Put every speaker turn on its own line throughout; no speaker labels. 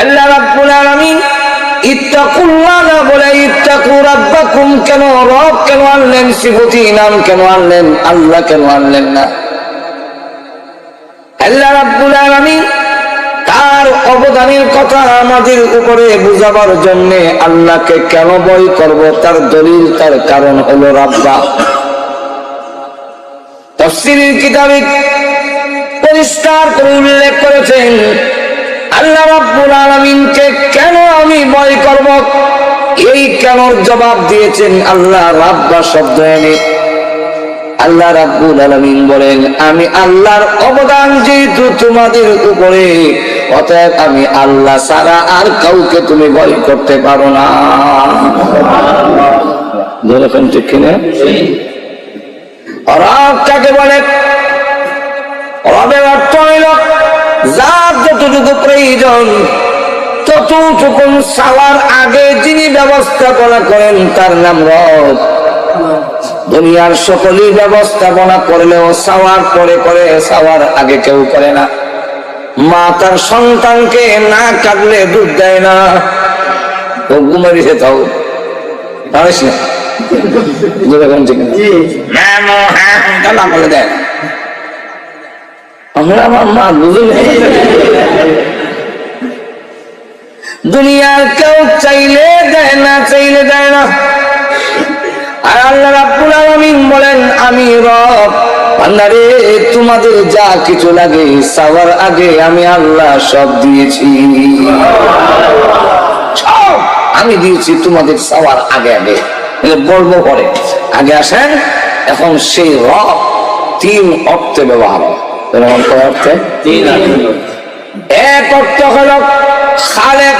আল্লাহ রাব্বুল আলামিন ইত্তাকুল্লাহ না বলে ইত্তাকু রাব্বাকুম কেন রব কেন আনলেন, সিফতি নাম কেন আনলেন, আল্লাহ কেন আনলেন না? আল্লাহ রাব্বুল আলামিন তার অবদানের কথা আমাদের উপরে বুঝাবার জন্য আল্লাহকে কেন ভয় করব তার দলিল, তার কারণ হলো রাব্বা। তাফসীরের কিতাবে পরিষ্কার করে উল্লেখ করেছেন আল্লাহ রাব্বুল আলামিনকে কেন আমি ভয় করব, এই কেনর জবাব দিয়েছেন আল্লাহ রাব্বা শব্দ এনে। আল্লাহ রাব্বুল আলামিন বলেন আমি আল্লাহর অবদান যেহেতু তোমাদের উপরে, অতএব আমি আল্লাহ ছাড়া আর কাউকে তুমি ভয় করতে পারো না। যেরকম ঠিক কিনা? রব কাকে বলে? রবের অর্থ হইল যার যতটুকু প্রয়োজন ততটুকু চাওয়ার আগে যিনি ব্যবস্থাপনা করেন তার নাম রব। দুনিয়ার সকলেই ব্যবস্থাপনা করলেও চাওয়ার পরে করে, চাওয়ার আগে কেউ করে না। মা তার সন্তানকে না কাটলে দুধ দেয় না, ও ঘুমাইছে তাও পারিস না, যেরকম ঠিক না বলে দেয় না। আমরা আমার মা বুঝলে দুনিয়ার কেউ চাইলে দেয় না, চাইলে দেয় না। আর আল্লাহ রাব্বুল আলামিন বলেন আমি রব, বান্দারে তোমাদের যা কিছু লাগে চাওয়ার আগে আমি আল্লাহ সব দিয়েছি, সব আমি দিয়েছি তোমাদের চাওয়ার আগে আগে। বলবো পরে, আগে আসেন। এখন সেই রব তিন অর্থে ব্যবহার হয়। অর্থে এক অর্থ হল খালেক,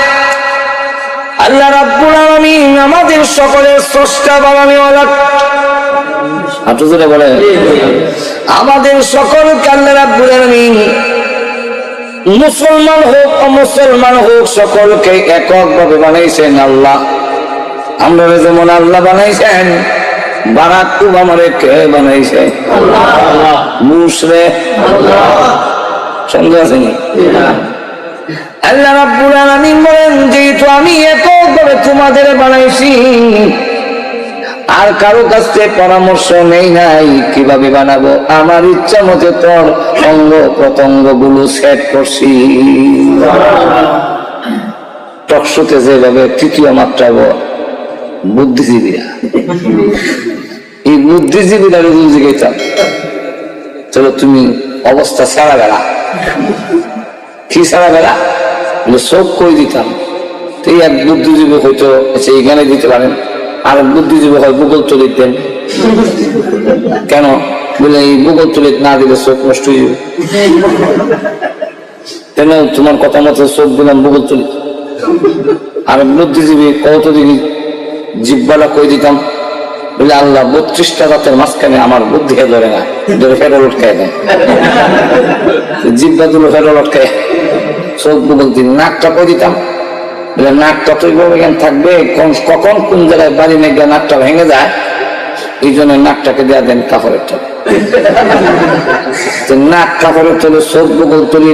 আল্লাহ রাব্বুল আলামিন আমাদের সকলের স্রষ্টা বানানেওয়ালা। আপনারা বলেন আমাদের সকলকে আল্লাহ রাব্বুল আলামিন মুসলমান হোক অমুসলমান হোক সকলকে এককভাবে বানাইছেন আল্লাহ। আমরা যেমন আল্লাহ বানাইছেন, বারাক ওবামারে কে বানাইছে? আল্লাহ। বুশরে সন্দেহ আছে নি? আল্লাহ রাব্বুল আলামিন বলেন যেহেতু আমি এককভাবে তোমাদের বানাইছি আর কারো কাছ থেকে পরামর্শ নেই নাই কিভাবে বানাবো, আমার ইচ্ছা মতে তোর অঙ্গ প্রত্যঙ্গ গুলো সেট করছি। টকশোতে যেভাবে তৃতীয় মাত্রা বুদ্ধিজীবীরা, এই বুদ্ধিজীবীরা জিজ্ঞাসা চলো তুমি অবস্থা ছাড়া বেড়া, কি ছাড়া বেড়া চোখ কই দিতাম। তো এক বুদ্ধিজীবী হয়তো এইখানে দিতে পারেন, আর বুদ্ধিজীবী হয় ভূগোল চলিত দেন। কেন বলে এই ভূগোল চলিত না দিলে চোখ নষ্ট হয়ে যাবে, কেন তোমার কথা মতো চোখ দিলাম ভূগোল চলিত। আর বুদ্ধিজীবী কত দিকে জিব্বালা কই দিতাম বলে আল্লাহ 32টা রাতের মাঝখানে আমার বুদ্ধি ধরে না, ধরে ফেরো লটকায় দেয়, জিব্বা দুলো ফেরো লটকায়। চোখ ভূগোল দিন নাকটা কই দিতাম বলে নাক ততই বড় জ্ঞান থাকবে, কখন কোন জায়গায় বাড়ি নেই গিয়ে নাকটা ভেঙে যায়, এই জন্য নাকটাকে দেওয়া দেন কাপড়ের তলে। নাক কাপড়ের তলে, চোখ ভূগোল তলি,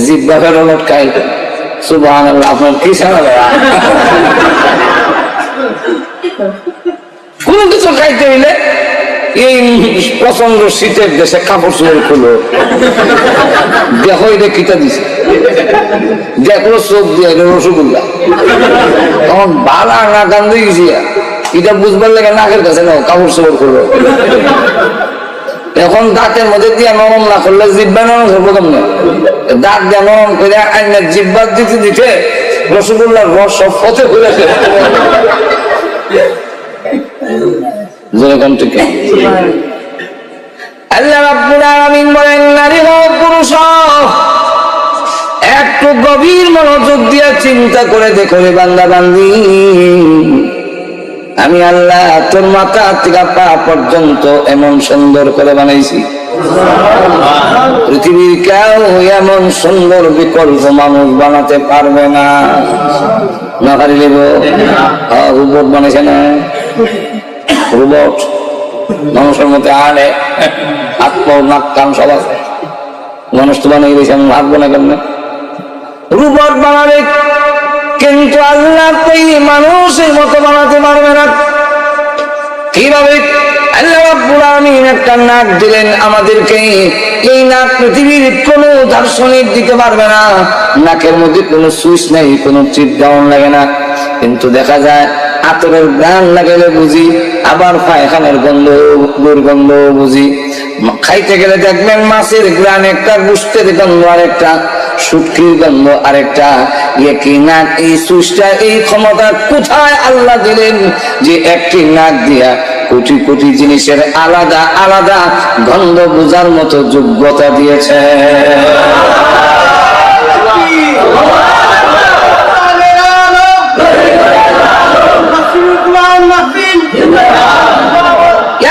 জিব্বা ফেরো লটকায়। সুবহানাল্লাহ। আপনার কি সারা কোন কিছু খাইতে হইলে এই প্রচন্ড শীতের দেশে কাপড় চোপড় খুলো, দেখো এটা কিতা দিছে, দেখলো চোখ দিয়ে রসগোল্লা, তখন বালা না গান্ধী গেছি এটা বুঝবার লাগে নাকের কাছে নাও কাপড় চোপড় খুলো। এখন দাঁতের মধ্যে দিয়ে নরম না করলে জিব্বা নরম করবো কেমন? দাঁত দিয়ে নরম করে আইনের জিব্বা দিতে দিতে রসগোল্লার রস সব পথে ঘুরেছে। আল্লাহ রাব্বুল আলামিন বলেন নারী হোক পুরুষ হোক একটু গভীর মনোযোগ দিয়ে চিন্তা করে দেখো রে বান্দা বান্দি, আমি আল্লাহ তোর মাথা থেকে পা পর্যন্ত এমন সুন্দর করে বানাইছি, পৃথিবীর কেউ এমন সুন্দর বিকল্প মানুষ বানাতে পারবে না। না পারিলে রোবট বানাইছে না, রোবট মানুষের মধ্যে আনে হাত পা নাক কান সব আছে, মানুষ তো বানিয়ে দিয়েছে, আমি ভাববো না কেমন রোবট বানাবে কিন্তু আল্লাহ এই মানুষের মতো বানাতে পারবে না। কিভাবে? আল্লাহ রাব্বুল আলামিন একটা নাক দিলেন আমাদেরকে, এই নাক পৃথিবীর কোনো দার্শনিক দিতে পারবে না। নাকের মধ্যে কোনো সুইচ নেই, কোনো চিপ ডাউন লাগে না, কিন্তু দেখা যায় আতরের ঘ্রাণ লাগাইলে বুঝি, আবার পায়খানার গন্ধ দুর্গন্ধ বুঝি। খাইতে গেলে দেখবেন মাছের ঘ্রাণ একটা, গোশতের গন্ধ আরেকটা, শুটকির গন্ধ আরেকটা। একই নাক, এই সুইচটা, এই ক্ষমতা কোথায় আল্লাহ দিলেন যে একটি নাক দিয়া কোটি কোটি জিনিসের আলাদা আলাদা গন্ধ বোঝার মতো যোগ্যতা দিয়েছে।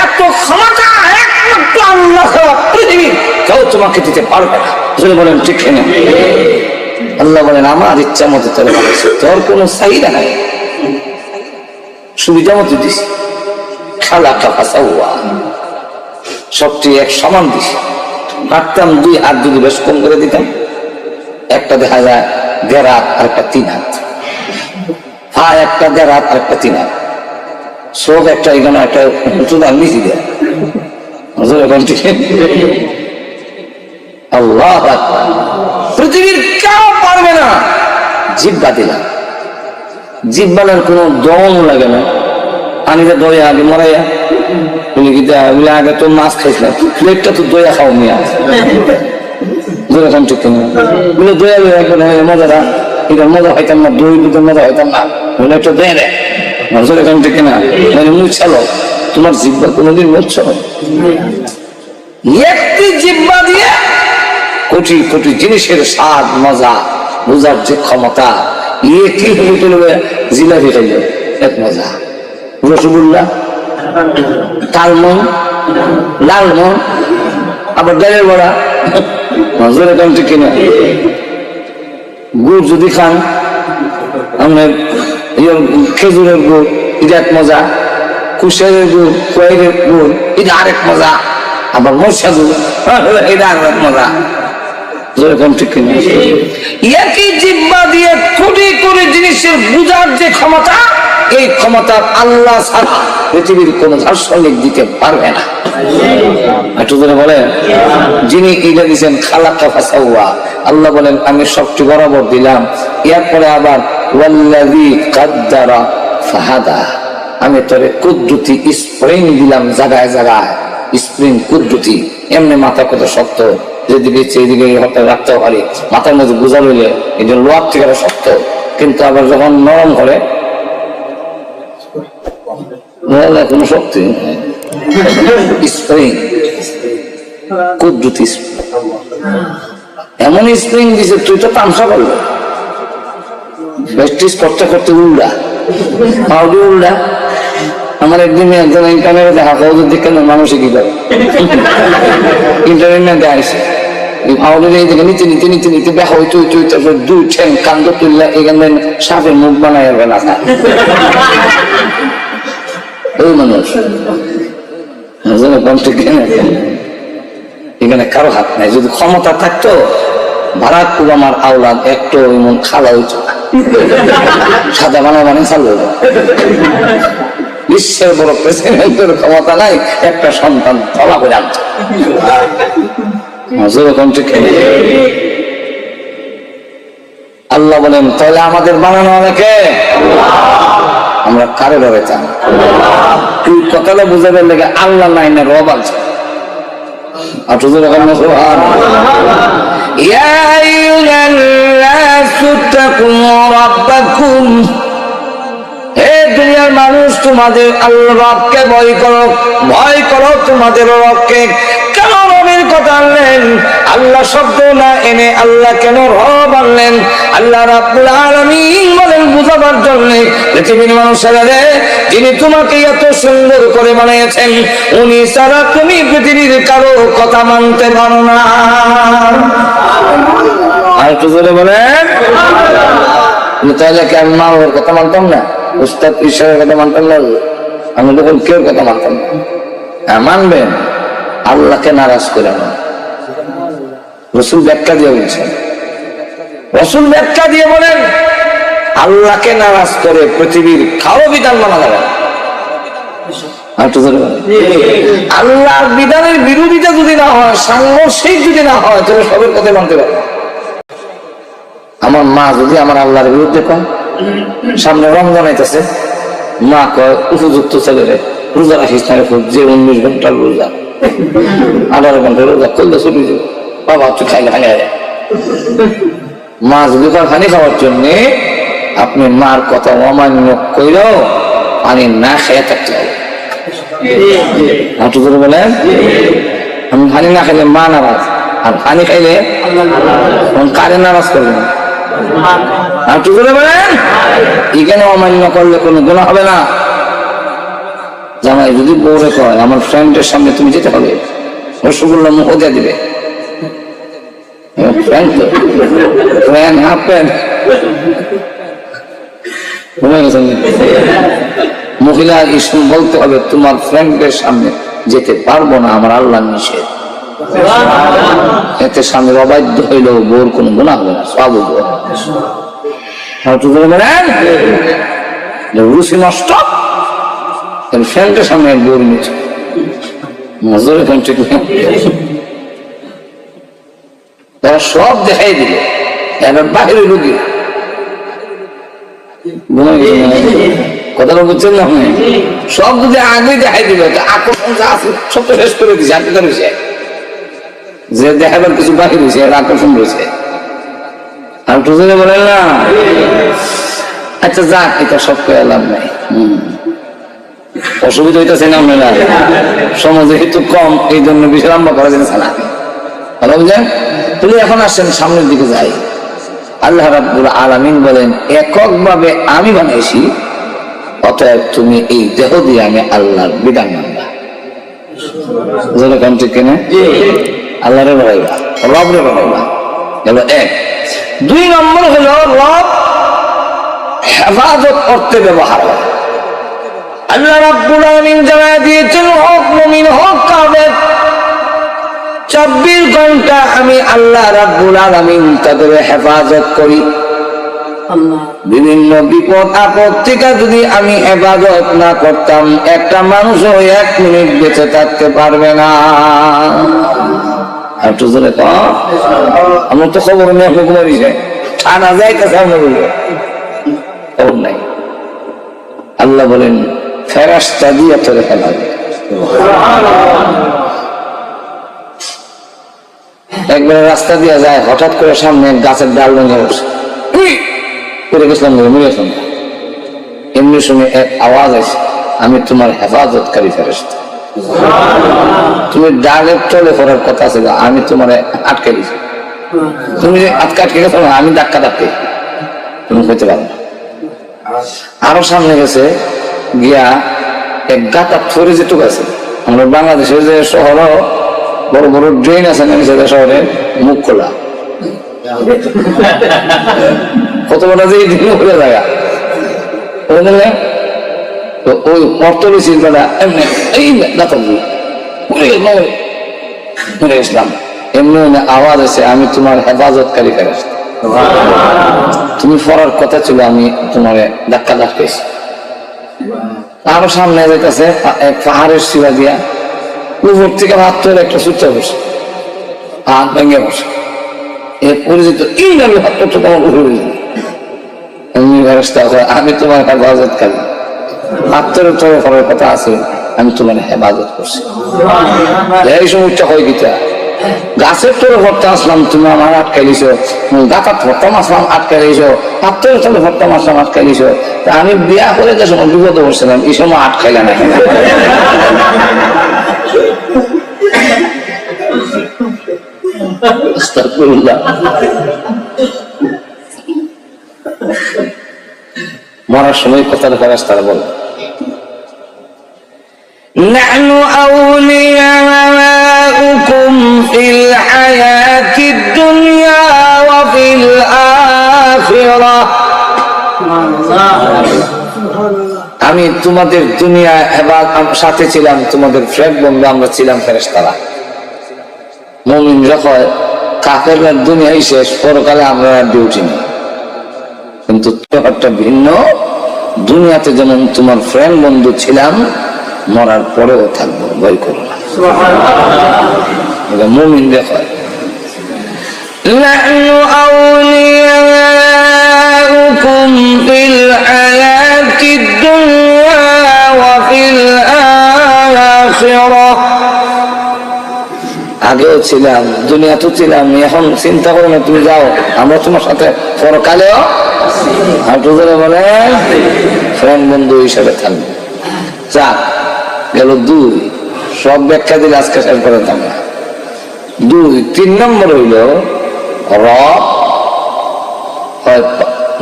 এত ক্ষমতা একমাত্র আল্লাহ, পৃথিবীর কেউ তোমাকে দিতে পারবে না। বলেন ঠিক না? আল্লাহ বলেন আমার ইচ্ছা মতো তোর বানাইছে, তোর কোনো চাহিদা নাই, সুবিধা মতো দিস। সবচেয়ে এক সমান দিস। হাঁটতাম 2 হাত যদি বেশ কম করে দিতাম, একটা দেখা যায় 1.5 হাত আর একটা 3 হাত, হ্যাঁ একটা 1.5 হাত আর একটা 3 হাত, সব একটা এখানে একটা মিশি দেয়। আল্লাহ পৃথিবীর কেউ পারবে না। জিহ্বা দিলাম, জিহ্বানের কোনো দম লাগে না। পানিতে দইয়া আগে মরাইয়া বলে আগে তো মাছ খাইছিলাম, প্লেটটা তো দইয়া খাও নিয়ে যেরকম ঠিক না বলে দইয়া মজাটা, এটা মজা হইতাম না, দই দুধের মজা হইতাম না, বলে একটা দইয়া দেয় যেরকম ঠিক না। মানে মুছালো, তোমার জিহ্বা কোনোদিন মুছছ? একটি জিহ্বা দিয়ে কোটি কোটি জিনিসের স্বাদ মজা বোঝার যে ক্ষমতা, জিলাপি খাইল এক মজা, রসগোল্লা, তালমন, লালমন, আবার ডালের বড়া, কিনা গুড় যদি খান আপনার খেজুরের গুড়, এটা এক মজা, কুশের গুড়, কয়ের গুড়, এটা আরেক মজা, আবার মশা গুড়, এটা আরেক মজা। একই জিহ্বা দিয়ে কোটি কোটি জিনিসের বুঝার যে ক্ষমতা, এই ক্ষমতা আল্লাহ ছাড়া পৃথিবীর কোন দার্শনিক দিতে পারবে না। একটু ধরে বলেন, যিনি এটা দিচ্ছেন খালাকা ফাসাওয়া, আল্লাহ বলেন আমি সবটি বরাবর দিলাম। এরপরে আবার ওয়াল্লাযী কাদ্দারা ফাহাদা, আমি তোরে কুদরতি স্প্রিং দিলাম জায়গায় জায়গায়, স্প্রিং কুদরতি। এমনি মাথা কত শক্ত, যেদিকে সেইদিকে হঠাৎ রাখতে পারি, মাথার মধ্যে বোঝা রইলে এটা লোহার থেকে শক্ত, কিন্তু আবার যখন নরম করে কোনো শক্তি স্প্রিং কুদরতি এমন স্প্রিং দিছে, তুই তো তামসা করলো প্র্যাকটিস করতে করতে উল্টা পাউডি উল্টা। আমার একদিন একজন ইন্টারনেটে দেখা কৌদের দিকে মানুষে কি করে ইন্টারনেট দেখাইছে নিতে নিতে নিতে নিতে দেখা হইতে হইতে হইতে 2 ঠ্যাং কান্দ তুললে এখানে সাপের মুখ বানাই হবে না ওই মানুষ। এখানে কারো হাত নাই। যদি ক্ষমতা থাকতো বারাক ওবামার আওলাদ একটু এমন খাওয়া হইত না, সাদা বানা মানে চালু হলো। বিশ্বের বড় প্রেসিডেন্টের ক্ষমতা নাই, একটা সন্তান তলা করে আনত। আল্লাহ বলেন তাহলে আমাদের বানানো অনেকে, আমরা কারে ধরে চান? তুই কথাটা বুঝাবে লেগে আল্লাহ নাই না রব আছে। হে দুনিয়ার মানুষ, তোমাদের আল্লাহ রবকে ভয় করো, ভয় করো তোমাদের রবকে। কেন রবের কথা আনলেন? আল্লাহ শব্দ না এনে আল্লাহ কেন রব আনলেন? আল্লাহ রাব্বুল আলামিন বলেন বুঝাবার জন্য, পৃথিবীর মানুষেরা রে, যিনি তোমাকে এত সুন্দর করে বানিয়েছেন, উনি ছাড়া তুমি পৃথিবীর কারো কথা মানতে পারো না। আর একটু জোরে বলেন, তাহলে কি আমি মা বাবার কথা মানতাম না? উস্তাদ ঈশ্বরের কথা মানতাম না? আমি তখন কেউ কথা মানতাম না। হ্যাঁ মানবেন, আল্লাহকে নারাজ করে না। রসুল ব্যাখ্যা দিয়ে বলছেন, রসুল ব্যাখ্যা দিয়ে বলেন আল্লাহকে নারাজ করে পৃথিবীর কারো বিধান মানা যাবে না। আল্লাহর বিধানের বিরোধিতা যদি না হয়, সাংঘর্ষিক যদি না হয়, তাহলে সবের কথা মানতে পারবে। আমার মা যদি আমার আল্লাহর বিরুদ্ধে কয়, সামনে রমজান আইতেছে, মা কয় উপযুক্ত ছেলেরে রোজা রাখিস না, যে 19 ঘন্টার রোজা 18 ঘন্টার রোজা করলে ছুটি যাবে, বাবা তুই খাইলে খালি আয়। মা যদি পানি খাওয়ার জন্য আপনি মার কথা অমান্য কইলেও পানি না খেয়ে থাকতে হবে। বলেন আমি পানি না খাইলে মা নারাজ, আর পানি খাইলে কারে নারাজ করবেন? বলেন এখানে অমান্য করলে কোনো গুনাহ হবে না। জামাই যদি বউরে কয় আমার ফ্রেন্ডের সামনে তুমি যেতে হবে, রসগোল্লা মুখ দিয়ে দিবে, মহিলা ইসলাম বলতে হবে তোমার ফ্রেন্ডের সামনে যেতে পারবো না, আমার আল্লাহ নিষেধ। এতে স্বামীর অবাধ্য হইলেও বউর কোনো গুনাহ হবে না, সব রুচি নষ্ট, ফ্রেন্ডের সামনে বউর নিচে নজরে ঠিক তারা সব দেখাই দিল, এবার বাহিরে রুগী কথাটা বুঝছেন না? সব যদি আগে দেখাই দিল, আকর্ষণ যা আছে সব তো শেষ করে দিছে, আগে রয়েছে যে দেখাবার কিছু বাকি রয়েছে, এর আকর্ষণ রয়েছে। আর তো বলেন না, আচ্ছা যাক, এটা সব করে লাভ নাই, অসুবিধা হইতেছে না আপনারা, সমাজে একটু কম, এই জন্য বিশালাম্ব করা যাচ্ছে না। ভালো বুঝলেন? তুমি এখন আসছেন, সামনের দিকে যাই। আল্লাহ রাব্বুল আলামিন বলেন এককভাবে আমি বানাইছি, অতএব তুমি এই দেহ দিয়ে আমি আল্লাহর বিধান মানবা। ঠিক কিনা? আল্লাহরে বানাইবা, রবরে বানাইবা, গেল এক। 2 নম্বর হলো রব হেফাজত করতে ব্যবহার হয়। আল্লাহ রাব্বুল আলামিন জানায় দিয়েছেন হক মুমিন হক কাফের 24 ঘন্টা আমি আল্লাহ রাব্বুল আলামিন তাদের হেফাজত করি। বিভিন্ন বিপদ আপদ থেকে যদি আমি হেফাজত না করতাম, একটা মানুষও 1 মিনিট বেঁচে থাকতে পারবে না। একটু জোরে কর, আমার তো খবর নেই, হুকুমারি যায় থানা যাইতেছে, খবর নাই। আল্লাহ বলেন ফেরেশতা দিয়ে তোরে ফেলাবে। একবারে রাস্তা দিয়ে যায়, হঠাৎ করে সামনে গাছের ডাল ভেঙে বসে পড়ে গেছিলাম, মরে গেছিলাম। এমনি শুনে এক আওয়াজ আছে, আমি তোমার হেফাজতকারী ফেরেশতা। তুমি ডালের তলে পড়ার কথা ছিল, আমি তোমার আটকে দিছি। তুমি যে আটকে গেছো, আমি ধাক্কা ধাক্কে তুমি হইতে পারো না। আরো সামনে গেছে গিয়া এক গাতা থরে যেটুক আছে, আমরা বাংলাদেশের যে শহর বড় বড় ড্রেন আছে না, সেটা শহরে মুখ খোলা, কত বড় যে খোলা জায়গা, তো ওই অর্থনীতির বেলা এমনি এই ইসলাম এমনি আওয়াজ আছে, আমি তোমার হেফাজতকারী ফেরেশতা। তুমি পড়ার কথা ছিল, আমি তোমার ধাক্কা ধাক্কাইছি। আরো সামনে যাইতেছে এক পাহাড়ের শিলা দিয়া, উপর থেকে হাত ধরে একটা সুচ্চা বসে, হাত ভেঙে বসে, এর পরিচিত এই নামে হাত তো তোমার উপরে এমনি ফেরেশতা, আমি তোমার হেফাজতকারী। আত্মরে তরে করার কথা আছে, আমি তোমার হেফাজত করছি। এই সমস্যা হয় কিটা, গাছের তোরে ভরতে আসলাম, তুমি আমার আটকাই দিছো, গাছার ভরতাম আসলাম আটকাই দিছো, আত্মরে তরে ভরতাম আসলাম আটকাই দিছো। তা আমি বিয়া করে যে সময় বিপদে বসছিলাম, এই সময় আটকাইলে না কেন? মরার সময় কথাটা ফেরেশতারা বলে নাহনু আউলিয়াউকুম ফিল হায়াতিদ দুনিয়া ওয়া ফিল আখিরাহ। আমি তোমাদের দুনিয়া এবার সাথে ছিলাম, তোমাদের ফ্রেন্ড বন্ধু আমরা ছিলাম ফেরেশতারা। মুমিনরা কয় কাফেররা দুনিয়াই শেষ, পরকালে আমরা ডিউটি নেই। কিন্তু ব্যাপারটা ভিন্ন। দুনিয়াতে যেমন তোমার ফ্রেন্ড বন্ধু ছিলাম, মরার পরেও থাকবো, ভয় করো না। মুমিন দেখো নাহনু আউলিয়াউকুম ফিল হায়াতিদ দুনিয়া ওয়া ফিল আখিরাহ। আগেও ছিলাম, দুনিয়াতে ছিলাম, এখন চিন্তা করো না, তুমি যাও, আমরা তোমার সাথে পরকালেও বলে ফ্রেন্ড বন্ধু হিসাবে থাকবো। যাক গেল দুই, সব ব্যাখ্যা দিলে আজকে শেষ করে থাকবে। দুই, 3 নম্বর হইল রব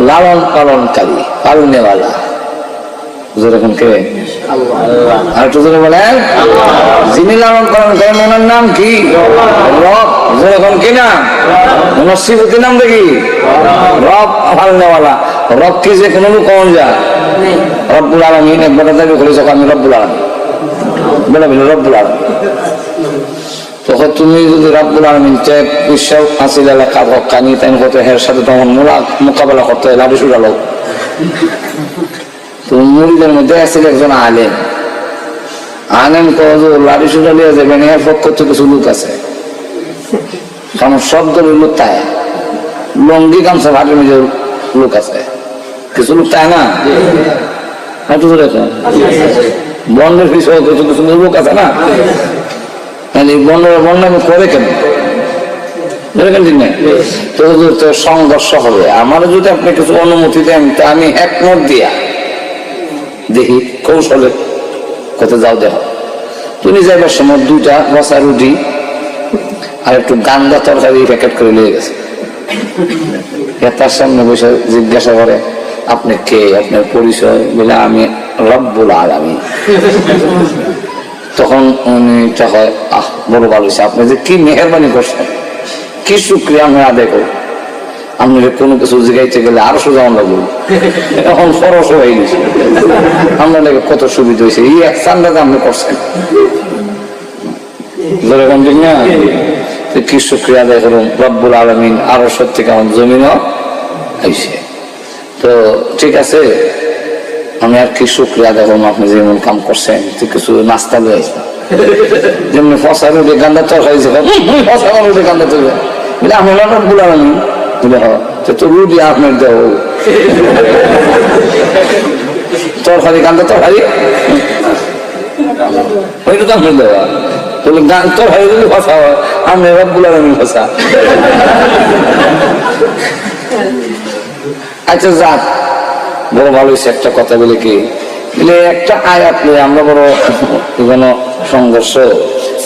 লালন পালনকারী, পালনেওয়ালা। যেরকম কে আর একটু জোরে বলেন, যিনি লালন পালন করেন ওনার নাম কি? রব। যেরকম কি না ওনার শ্রীপতির নাম দেখি রব, পালনেওয়ালা। রব কি যে কোনো কমন যায়? রব্বুল আলামিন একবার দাবি করেছ আমি রব্বুল আলামিন, বলে রব্বুল আলামিন। তখন তুমি যদি রব্বুল আলামিন বিশ্বাস আসিল এলাকা কানি তাই কত হের সাথে তখন মোকাবেলা করতে হয়, লাঠি সুরালো। তো মুরিদের মধ্যে আসছিল একজন আলেম। আলেম লাঠি সুরালিয়া যাবেন, এর পক্ষ থেকে কিছু লোক আছে, কারণ সব দলের লোক তাই লঙ্গি গামছা ভাটের মধ্যে লোক আছে, কিছু লোক তাই না বন্ডের পিছনে কিছু কিছু লোক আছে না, বন্যা করে কেন তো সংঘর্ষ হবে। আমার যদি আপনি কিছু অনুমতি দেন তা আমি একমত দিয়া দেখি কৌশলে কত যাও দেখো। তুমি যাইবার সময় 2টা বসা রুটি আর একটু গান্দা তরকারি প্যাকেট করে নিয়ে গেছে। তার সামনে বসে জিজ্ঞাসা করে আপনি কে, আপনার পরিচয়? বলে আমি রব্বুল আলামিন। তখন উনি হয় বড় ভালো হয়েছে, আপনি যে কি মেহরবানি করছেন, কি শুকরিয়া আমি আদায় করি। আপনি কোনো কিছু জিগাইতে গেলে আরো সোজা আমরা বলবো, এখন খরচ হয়ে গেছে, আমরা লাগে কত সুবিধা হয়েছে, এই এক চান্দাতে আপনি করছেন। যেরকম ঠিক না, কি শুকরিয়া আদায় করুন রব্বুল আলামিন, আরো সত্যি কেমন জমিনও আইসে। তো ঠিক আছে, আমি আর কি শুকরিয়া আদায় করুন, আপনি যেমন কাম করছেন, কিছু নাস্তা লয়ে যেমনি ফসা রুটি গান্দা তরকারি ফসা রুটি গান্দা তরকারি বলে আমি রব্বুল আলামিন বলে তো রুটি আপনার দেও তরকারি গান্দা তরকারি ওইটা তো আপনার দেওয়া বলে গান তরকারি যদি ফসা হয় আমি রব্বুল আলামিন ফসা। আচ্ছা যাক, বড় ভালো হয়েছে। একটা কথা বলে কি একটা আয়াত নিয়ে আমরা বড় কোনো সংঘর্ষ,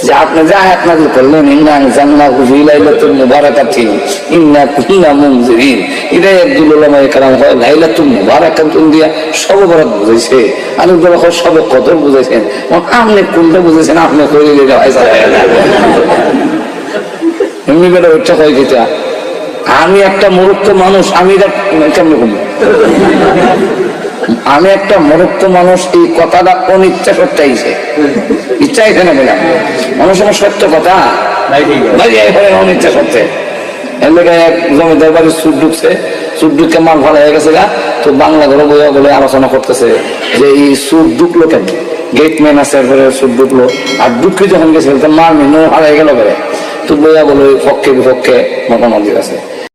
যে আপনি যে আয়াত নাযিল করলেন ইন্না আনজালনাহু ফি লাইলাতুল মুবারাকাতিন ইন্না কুল্লা মুনজিরিন, এটা আব্দুল উলামা একরাম হয় লাইলাতুল মুবারাকাতুন দিয়া সব বরাত বুঝাইছে, আর ওগুলো সব কদর বুঝাইছেন। আপনি কোনটা বুঝেছেন? আপনি কইলে এটা হয় এমনি বেটা ওইটা হয় যেটা। আমি একটা মূর্খ মানুষ, আমি এটা কেমন করবো? আমি একটা মূর্খ মানুষ, এই কথাটা অনিচ্ছা সত্যাইছে, ইচ্ছা আইছে না বলে মানুষ আমার সত্য কথা অনিচ্ছা সত্যে। এলাকায় এক জমিদার বাড়ির সুদ ঢুকছে, সুদ ঢুকে মাল ভালো হয়ে গেছে গা। তো বাংলা ঘরে বইয়া বলে আলোচনা করতেছে যে এই সুদ ঢুকলো কেন, গেটম্যান আছে এরপরে সুদ ঢুকলো, আর ঢুকি যখন গেছে মাল মিনো হারাই গেল করে। তো বইয়া বলে পক্ষে বিপক্ষে মতামত আছে।